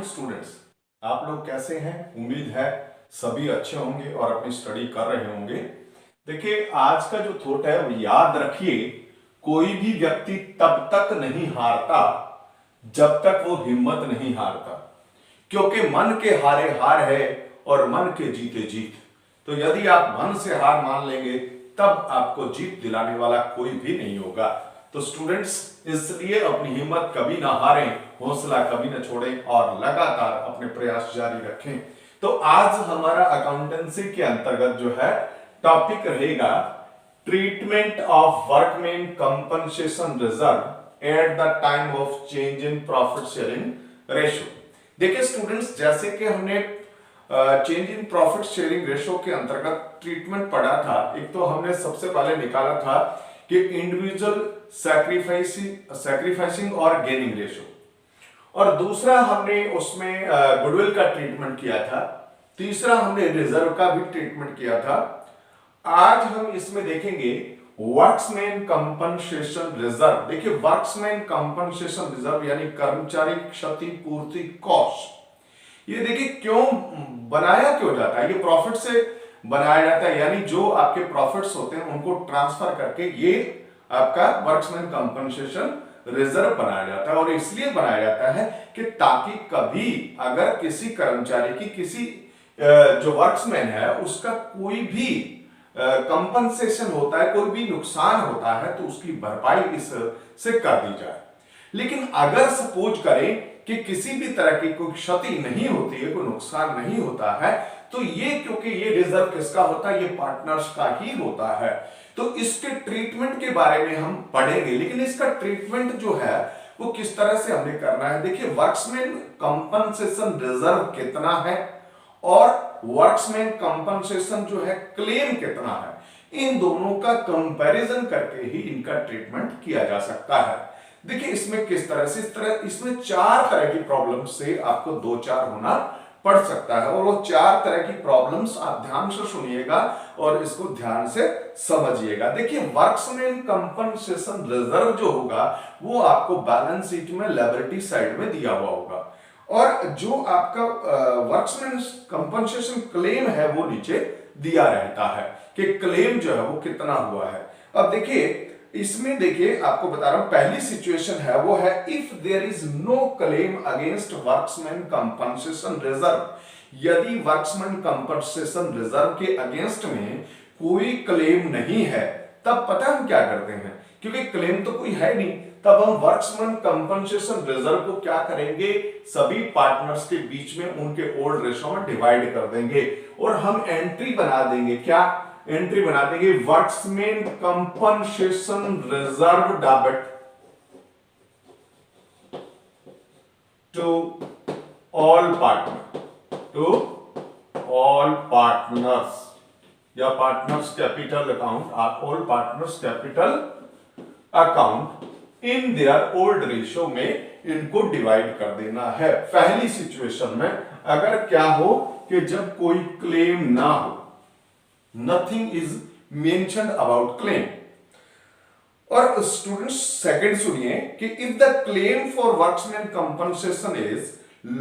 Students, आप लोग कैसे हैं? उम्मीद है सभी अच्छे होंगे और अपनी स्टडी कर रहे होंगे। देखिए, आज का जो थॉट है वो याद रखिए, कोई भी व्यक्ति तब तक नहीं हारता जब तक वो हिम्मत नहीं हारता, क्योंकि मन के हारे हार है और मन के जीते जीत। तो यदि आप मन से हार मान लेंगे तब आपको जीत दिलाने वाला कोई भी नहीं होगा। तो स्टूडेंट्स, इसलिए अपनी हिम्मत कभी ना हारें, हौसला कभी ना छोड़ें और लगातार अपने प्रयास जारी रखें। तो आज हमारा अकाउंटेंसी के अंतर्गत जो है टॉपिक रहेगा treatment of workman compensation reserve at the time of change in profit sharing ratio. देखिए स्टूडेंट्स, जैसे कि हमने change in profit sharing ratio के अंतर्गत ट्रीटमेंट पढ़ा था। एक तो हमने सबसे पहले निकाला था कि इंडिविजुअल सैक्रिफाइसिंग और गेनिंग रेशियो, और दूसरा हमने उसमें गुडविल का ट्रीटमेंट किया था, तीसरा हमने रिजर्व का भी ट्रीटमेंट किया था। आज हम इसमें देखेंगे वर्क्समैन कंपनसेशन रिजर्व। देखिए, वर्क्समैन कंपनसेशन रिजर्व यानी कर्मचारी क्षतिपूर्ति कोष, ये देखिए क्यों बनाया क्यों जाता है। ये प्रॉफिट से बनाया जाता है, यानी जो आपके प्रॉफिट्स होते हैं उनको ट्रांसफर करके ये आपका वर्क्समैन कंपनसेशन रिजर्व बनाया जाता है। और इसलिए बनाया जाता है कि ताकि कभी अगर किसी कर्मचारी की किसी जो वर्क्समैन है उसका कोई भी कंपनसेशन होता है, कोई भी नुकसान होता है, तो उसकी भरपाई इससे कर दी जाए। लेकिन अगर सपोज करें कि किसी भी तरह की कोई क्षति नहीं होती है, कोई नुकसान नहीं होता है, तो ये क्योंकि ये रिजर्व किसका होता है, ये पार्टनर्स का ही होता है। तो इसके ट्रीटमेंट के बारे में हम पढ़ेंगे, लेकिन इसका ट्रीटमेंट जो है वो किस तरह से हमें करना है। देखिए, वर्क्समैन कंपनसेशन रिजर्व कितना है और वर्क्समैन कंपनसेशन जो है क्लेम कितना है, इन दोनों का कंपैरिजन करके ही इनका ट्रीटमेंट किया जा सकता है। देखिए इसमें किस तरह से, इसमें चार तरह की प्रॉब्लम से आपको दो चार होना पड़ सकता है, और वो चार तरह की प्रॉब्लम्स आप ध्यान से सुनिएगा और इसको ध्यान से समझिएगा। देखिए, वर्क्समैन कंपनसेशन रिजर्व जो होगा वो आपको बैलेंस शीट में लायबिलिटी साइड में दिया हुआ होगा, और जो आपका वर्क्समैन कंपनसेशन क्लेम है वो नीचे दिया रहता है कि क्लेम जो है वो कितना हुआ है। अब देखिए इसमें, देखिए आपको बता रहा हूं, पहली सिचुएशन है वो है if there is no claim against workmen's compensation reserve. यदि वर्क्समैन कंपनसेशन रिजर्व के अगेंस्ट में कोई क्लेम नहीं है, तब पता हम क्या करते हैं, क्योंकि क्लेम तो कोई है नहीं, तब हम वर्क्समैन कंपनसेशन रिजर्व को क्या करेंगे, सभी पार्टनर्स के बीच में उनके ओल्ड रेशो में डिवाइड कर देंगे और हम एंट्री बना देंगे। क्या एंट्री बना देंगे? Workmen's compensation reserve debit to all partners या partners capital account, all partners capital account in their old ratio में इनको डिवाइड कर देना है। पहली सिचुएशन में अगर क्या हो कि जब कोई क्लेम ना हो, nothing is mentioned about claim. और स्टूडेंट्स सेकंड सुनिए कि if the claim for workmen's compensation is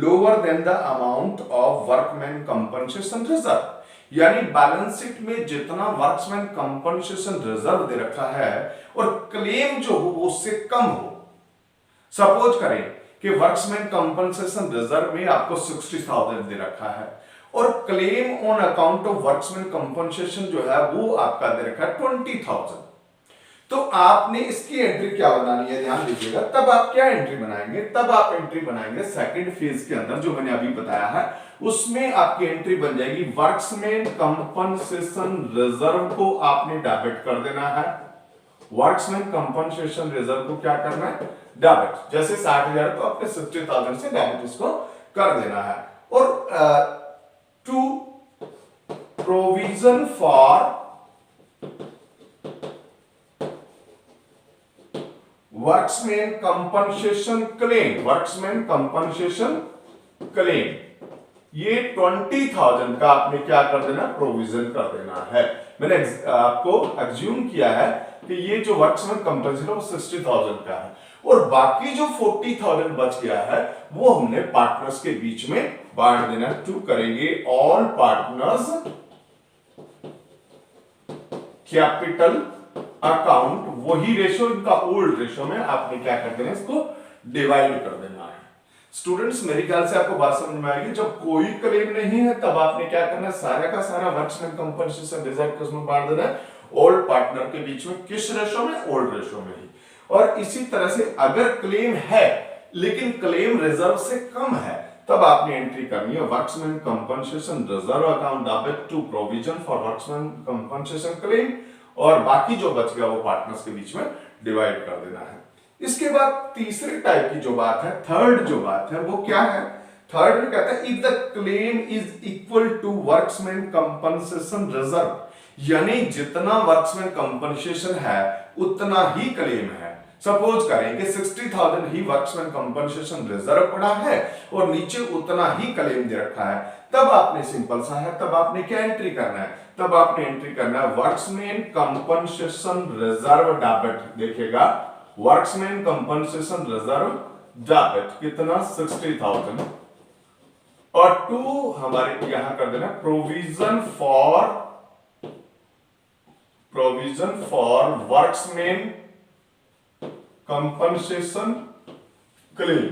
lower than the amount of workman compensation reserve, यानी बैलेंस शीट में जितना वर्क्समैन कंपनसेशन रिजर्व दे रखा है और क्लेम जो हो वो उससे कम हो। सपोज करें कि वर्क्समैन कंपनसेशन रिजर्व में आपको 60,000 दे रखा है और claim on account of workmen compensation जो है वो आपका दे रखा है 20,000। तो आपने इसकी एंट्री क्या बनानी है, ध्यान दीजिएगा। तब आप क्या एंट्री बनाएंगे, तब आप एंट्री बनाएंगे सेकंड फेज के अंदर जो मैंने अभी बताया है, उसमें आपकी एंट्री बन जाएगी वर्क्समैन कंपनसेशन रिजर्व को आपने डेबिट कर देना है। वर्क्समैन कंपनसेशन रिजर्व को क्या करना है, डेबिट। जैसे 60,000 तो आपने 60,000 से डेबिट इसको कर देना है। और to provision for workmen's compensation claim, workmen's compensation claim, ये 20,000 का आपने क्या कर देना, प्रोविजन कर देना है। मैंने आपको एज्यूम किया है कि ये जो वर्क्समैन कंपनसेशन वो 60,000 का है और बाकी जो 40,000 बच गया है वो हमने पार्टनर्स के बीच में बांट देना। टू करेंगे ऑल पार्टनर्स कैपिटल अकाउंट, वही रेशो, इनका ओल्ड रेशो में आपने क्या कर देना, इसको डिवाइड कर देना है। स्टूडेंट्स मेरे ख्याल से आपको बात समझ में आएगी। जब कोई क्लेम नहीं है तब आपने क्या करना है, सारा का सारा वर्कमैन कंपनसेशन रिजर्व किसमें बांट देना है, ओल्ड पार्टनर के बीच में। किस रेशो में, ओल्ड रेशो में ही। और इसी तरह से अगर क्लेम है लेकिन क्लेम रिजर्व से कम है तब आपने एंट्री करनी है workman compensation reserve account debit to provision for workman compensation claim, और बाकी जो बच गया वो पार्टनर्स के बीच में डिवाइड कर देना है। इसके बाद तीसरे टाइप की जो बात है, थर्ड जो बात है वो क्या है, थर्ड में कहता है if the claim is equal to workman compensation reserve, यानी जितना वर्कमैन कंपनसेशन है उतना ही क्लेम है। सपोज करें कि 60,000 ही वर्कमैन कंपनसेशन रिजर्व पड़ा है और नीचे उतना ही क्लेम दे रखा है, तब आपने सिंपल सा है, तब आपने क्या एंट्री करना है, तब आपने एंट्री करना है वर्कमैन कंपनसेशन रिजर्व डेबिट। देखिएगा वर्कमैन कंपनसेशन रिजर्व डेबिट कितना, 60,000, और टू हमारे यहां कर देना provision for workman compensation claim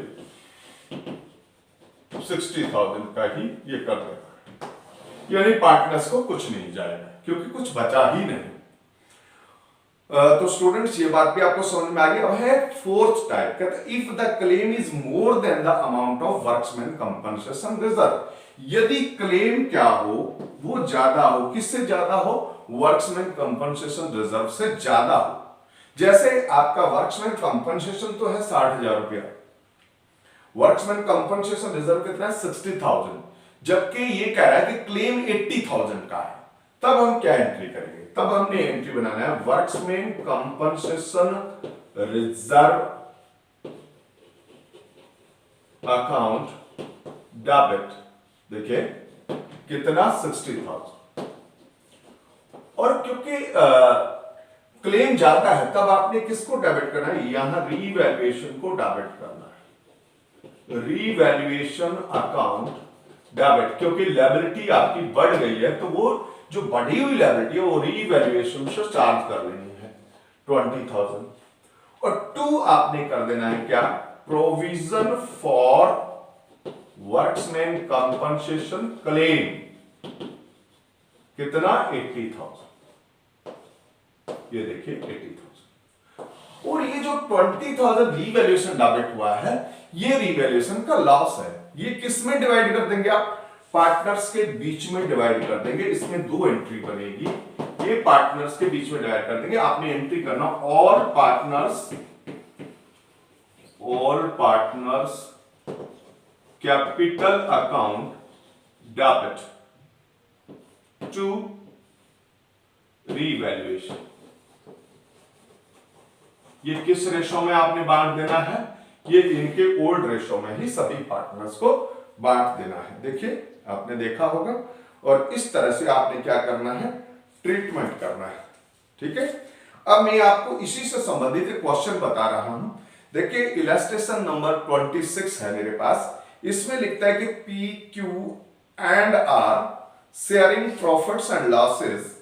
60,000 का ही ये कर देना, यानी पार्टनर्स को कुछ नहीं जाएगा क्योंकि कुछ बचा ही नहीं। तो स्टूडेंट्स ये बात भी आपको समझ में आ गई। अब है फोर्थ टाइप, कहते हैं if the claim is more than the amount of workman compensation reserve, यदि क्लेम क्या हो, वो ज्यादा हो, किससे ज्यादा हो, वर्कमैन कंपनसेशन रिजर्व से ज्यादा हो। जैसे आपका वर्कमैन कंपनसेशन तो है 60,000 रुपया, वर्कमैन कंपनसेशन रिजर्व कितना है 60,000, जबकि ये कह रहा है कि क्लेम 80,000 का है, तब हम क्या एंट्री करेंगे, तब हमने एंट्री बनाना है workman compensation reserve account debit, देखिए कितना 60,000, और क्योंकि क्लेम ज्यादा है तब आपने किसको डेबिट करना है, यहां रीवैल्यूएशन को डेबिट करना है, रीवैल्यूएशन अकाउंट डेबिट, क्योंकि लायबिलिटी आपकी बढ़ गई है तो वो जो बढ़ी हुई लायबिलिटी है वो रीवैल्यूएशन से चार्ज कर लेनी है 20,000, और टू आपने कर देना है क्या, provision for workman compensation claim कितना 80,000, ये देखिए 80,000, और ये जो 20,000 रीवैल्यूएशन डेबिट हुआ है ये रीवैल्यूएशन का लॉस है, ये किस में डिवाइड कर देंगे आप, पार्टनर्स के बीच में डिवाइड कर देंगे। इसमें दो एंट्री बनेगी, ये पार्टनर्स के बीच में डिवाइड कर देंगे। आपने एंट्री करना all partners capital account debit to revaluation, ये किस रेशो में आपने बांट देना है, ये इनके ओल्ड रेशो में ही सभी पार्टनर्स को बांट देना है। देखिए आपने देखा होगा, और इस तरह से आपने क्या करना है, ट्रीटमेंट करना है। ठीक है, अब मैं आपको इसी से संबंधित एक क्वेश्चन बता रहा हूं। देखिए इलस्ट्रेशन नंबर 26 है मेरे पास, इसमें लिखता है कि P Q and R sharing profits and losses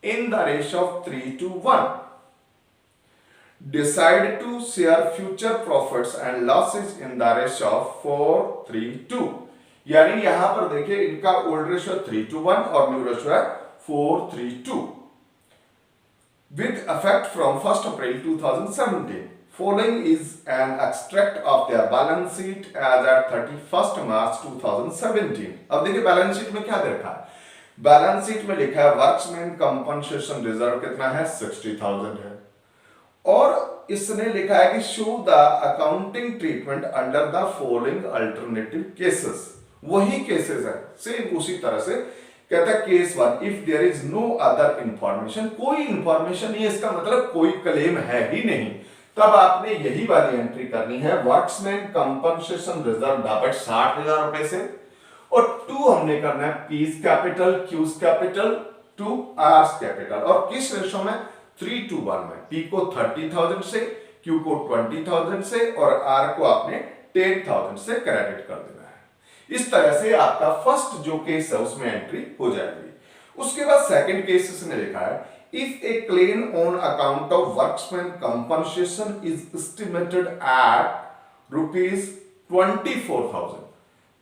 in the ratio of 3:1, decide to share future profits and losses in the ratio of 4:2, यानी यहां पर देखिए इनका ओल्ड रेशियो 3:1 और न्यू रेशियो है 4:2 with effect from 1st April 2017. Following is an extract of their balance sheet as at 31st March 2017. अब देखिए balance sheet में क्या दे रखा है, बैलेंस शीट में लिखा है वर्कमैन कंपनसेशन रिजर्व कितना है 60,000 है, और इसने लिखा है कि show the accounting treatment under the following alternative cases, वही केसेस है सेम उसी तरह से। कहता है case 1 if there is no other information, कोई इंफॉर्मेशन नहीं है, इसका मतलब कोई क्लेम है ही नहीं, तब आपने यही वाली एंट्री करनी है वर्कमैन कंपनसेशन रिजर्व डेबिट 60,000 रुपए से, और टू हमने करना है P's capital Q's capital to R's capital, और किस रेशो में 3:1 में, पी को 30,000 से Q को 20,000 से और R को आपने 10,000 से क्रेडिट कर देना है। इस तरह से आपका फर्स्ट जो केस है उसमें एंट्री हो जाएगी। उसके बाद सेकंड केस इसने लिखा है, if a claim on account of workman compensation is estimated eight ₹24,000,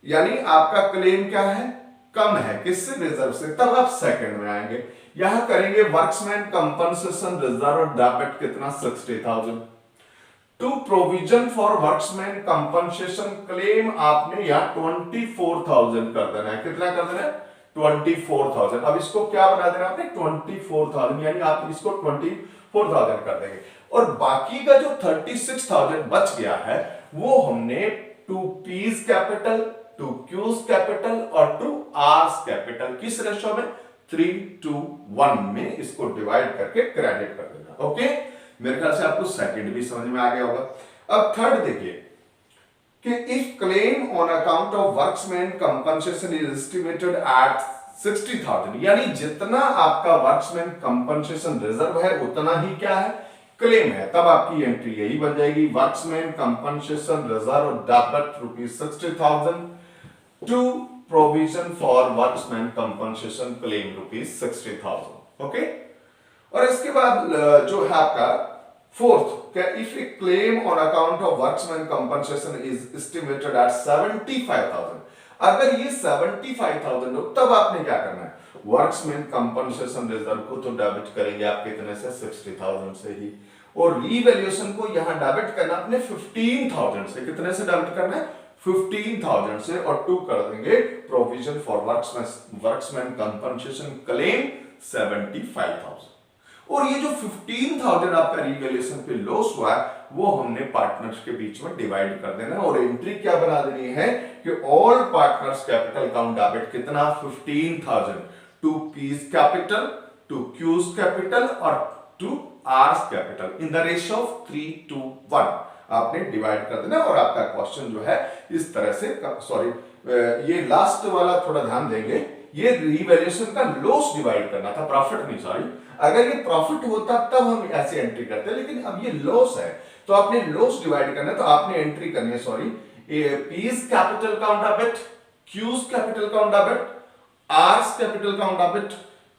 यानी आपका क्लेम क्या है, कम है, किससे, रिजर्व से, तब आप सेकंड में आएंगे। यहां करेंगे वर्कमैन कंपनसेशन रिजर्व डेबिट कितना, 60,000 to provision for workman compensation claim आपने यहां 24,000 कर देना है। कितना कर देना है, 24,000। अब इसको क्या बना देना आपने, 24,000, यानी आप इसको 24,000 कर देंगे और बाकी का जो 36,000 बच गया है वो हमने to P's capital, to Q's capital और टू आर्स कैपिटल किस रेशो में, 3:1 में इसको डिवाइड करके क्रेडिट कर देना। ओके, मेरे ख्याल से आपको सेकंड भी समझ में आ गया होगा। अब थर्ड देखिए कि if claim on account of workman compensation is estimated eight 60,000, यानी जितना आपका वर्कमैन कंपनसेशन रिजर्व है उतना ही क्या है, क्लेम है, तब आपकी एंट्री यही बन जाएगी, workman compensation reserve debit ₹60,000 to provision for workman compensation claim ₹60,000। Okay, और इसके बाद जो है आपका फोर्थ, क्या if a claim on account of workman compensation is estimated at 75,000, अगर ये 75,000 हो तब आपने क्या करना है, वर्कमैन कंपनसेशन रिजर्व को तो डेबिट करेंगे आप कितने से, 60,000 से ही, और रीवैल्यूएशन को यहां डेबिट करना अपने 15,000 से, कितने से डेबिट करना है, 15,000 से, और टू कर देंगे provision for workman compensation claim 75,000। और ये जो 15,000 आपका रीवैल्यूएशन पे लॉस हुआ है वो हमने पार्टनर्स के बीच में डिवाइड कर देना है और एंट्री क्या बना देनी है कि all partners capital count debit कितना, 15,000 to P's capital, to Q's capital और to R's capital in the ratio of 3:1 आपने डिवाइड कर देना। और आपका क्वेश्चन जो है इस तरह से, सॉरी ये लास्ट वाला थोड़ा ध्यान देंगे, ये रीवैल्यूएशन का लॉस डिवाइड करना था, प्रॉफिट नहीं, सॉरी, अगर ये प्रॉफिट होता तब हम ऐसे एंट्री करते, लेकिन अब ये लॉस है तो आपने लॉस डिवाइड करना है, तो आपने एंट्री करनी है, sorry, P's capital count debit, Q's capital count debit, R's capital count debit,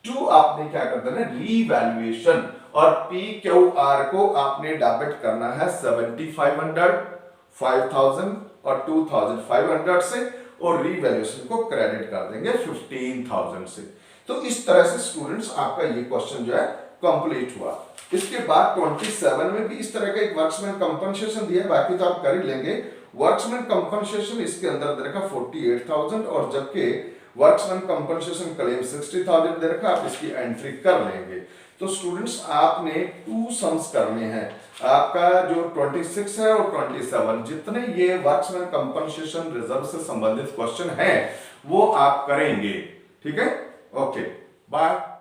to आपने क्या कर देना है, रीवैल्यूएशन, और पी क्यू आर को आपने डेबिट करना है 7,500, 5,000 और 2,500 से, और रीवैल्यूएशन को क्रेडिट कर देंगे 15,000 से। तो इस तरह से स्टूडेंट्स आपका ये क्वेश्चन जो है कंप्लीट हुआ। इसके बाद 27 में भी इस तरह का एक वर्कमैन कंपनसेशन दिया है, बाकी तो आप कर ही लेंगे। वर्कमैन कंपनसेशन इसके अंदर दे रखा 48,000 और जबकि वर्कमैन कंपनसेशन क्लेम 60,000 दे रखा, आप इसकी एंट्री कर लेंगे। तो स्टूडेंट्स आपने 2 सम्स करने हैं, आपका जो 26 है और 27, जितने ये वर्कमैन कंपनसेशन रिजर्व से संबंधित क्वेश्चन है वो आप करेंगे, ठीक है। Okay, bye.